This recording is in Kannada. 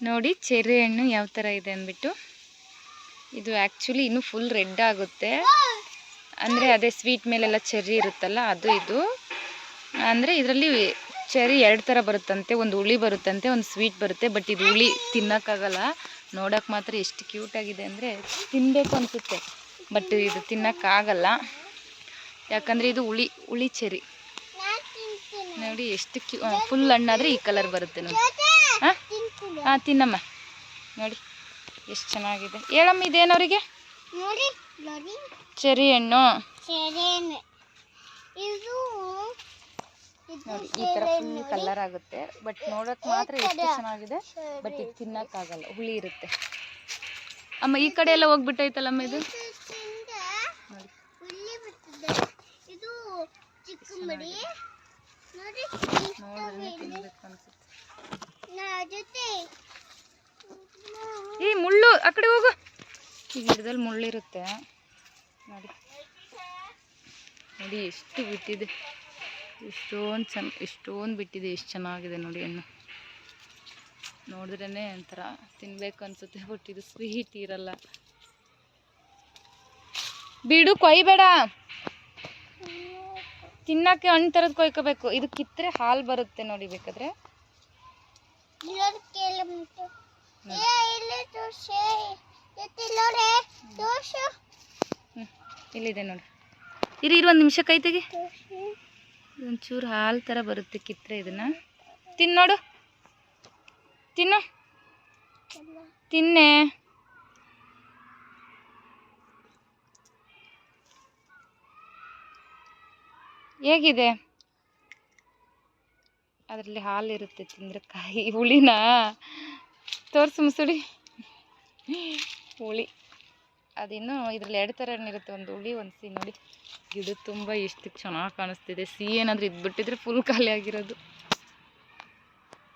ನೋಡಿ ಚೆರ್ರಿ ಹಣ್ಣು ಯಾವ ಥರ ಇದೆ ಅಂದ್ಬಿಟ್ಟು. ಇದು ಆ್ಯಕ್ಚುಲಿ ಇನ್ನೂ ಫುಲ್ ರೆಡ್ ಆಗುತ್ತೆ, ಅಂದರೆ ಅದೇ ಸ್ವೀಟ್ ಮೇಲೆಲ್ಲ ಚೆರ್ರಿ ಇರುತ್ತಲ್ಲ ಅದು. ಇದು ಅಂದರೆ ಇದರಲ್ಲಿ ಚೆರ್ರಿ 2 ಥರ ಬರುತ್ತಂತೆ, ಒಂದು ಹುಳಿ ಬರುತ್ತಂತೆ, ಒಂದು ಸ್ವೀಟ್ ಬರುತ್ತೆ. ಬಟ್ ಇದು ಹುಳಿ ತಿನ್ನೋಕ್ಕಾಗಲ್ಲ, ನೋಡೋಕೆ ಮಾತ್ರ ಎಷ್ಟು ಕ್ಯೂಟಾಗಿದೆ ಅಂದರೆ ತಿನ್ನಬೇಕು ಅನಿಸುತ್ತೆ. ಬಟ್ ಇದು ತಿನ್ನೋಕ್ಕಾಗಲ್ಲ, ಯಾಕಂದರೆ ಇದು ಹುಳಿ ಚೆರ್ರಿ. ನೋಡಿ ಎಷ್ಟು ಫುಲ್ ಹಣ್ಣಾದರೆ ಈ ಕಲರ್ ಬರುತ್ತೆ ನೋಡಿ. ಹಾಂ ತಿನ್ನಮ್ಮ, ನೋಡಿ ಎಷ್ಟು ಚೆನ್ನಾಗಿದೆ. ಹೇಳಮ್ಮ ಇದೇನವರಿಗೆ ಚೆರ್ರಿ ಹಣ್ಣು ನೋಡಿ ಈ ಥರ ಫುಲ್ ಕಲರ್ ಆಗುತ್ತೆ. ಬಟ್ ನೋಡೋಕೆ ಮಾತ್ರ ಎಷ್ಟು ಚೆನ್ನಾಗಿದೆ, ಬಟ್ ಇದು ತಿನ್ನೋಕ್ಕಾಗಲ್ಲ, ಹುಳಿ ಇರುತ್ತೆ. ಅಮ್ಮ ಈ ಕಡೆ ಎಲ್ಲ ಹೋಗ್ಬಿಟ್ಟೈತಲ್ಲಮ್ಮ ಇದು ನೋಡಿ. ನೋಡಿದ್ರೆ ತಿನ್ಬೇಕು ಅನ್ಸುತ್ತೆ. ಈ ಮುಳ್ಳು ಆ ಕಡೆ ಹೋಗು, ಈ ಗಿಡದಲ್ಲಿ ಮುಳ್ಳಿರುತ್ತೆ ನೋಡಿ. ನೋಡಿ ಎಷ್ಟು ಬಿಟ್ಟಿದೆ, ಎಷ್ಟೊಂದು ಬಿಟ್ಟಿದೆ, ಎಷ್ಟು ಚೆನ್ನಾಗಿದೆ ನೋಡಿ ಹಣ್ಣು. ನೋಡಿದ್ರೇ ಒಂಥರ ತಿನ್ಬೇಕು ಅನ್ಸುತ್ತೆ. ಬಟ್ ಇದು ಸ್ವೀಟ್ ಇರಲ್ಲ. ಬಿಡು, ಕೊಯ್ಬೇಡ, ತಿನ್ನಕ್ಕೆ ಹಣ್ಣು ಥರದ್ದು ಕೊಯ್ಕೋಬೇಕು. ಇದು ಕಿತ್ತರೆ ಹಾಲು ಬರುತ್ತೆ ನೋಡಿ. ಬೇಕಾದ್ರೆ ಇಲ್ಲಿದೆ ನೋಡಿ. ಇರಿ 1 ನಿಮಿಷ ಕೈ ತೆಗಿ. ಒಂಚೂರು ಹಾಲು ಥರ ಬರುತ್ತೆ ಕಿತ್ತರೆ. ಇದನ್ನು ತಿನ್ನೋಡು, ತಿನ್ನು, ತಿನ್ನೆ. ಹೇಗಿದೆ? ಅದರಲ್ಲಿ ಹಾಲಿರುತ್ತೆ, ತಿಂದರೆ ಕಾಯಿ. ಹುಳಿನ ತೋರಿಸು ಮುಸುಡಿ. ಹುಳಿ ಅದಿನ್ನು ಇದರಲ್ಲಿ 2 ಥರ ಹಣ್ಣಿರುತ್ತೆ, ಒಂದು ಹುಳಿ ಒಂದು ಸಿಹಿ. ನೋಡಿ ಗಿಡ ತುಂಬ ಎಷ್ಟು ಚೆನ್ನಾಗಿ ಕಾಣಿಸ್ತಿದೆ. ಸಿಹಿ ಏನಾದರೂ ಇದ್ಬಿಟ್ಟಿದ್ರೆ ಫುಲ್ ಖಾಲಿ ಆಗಿರೋದು.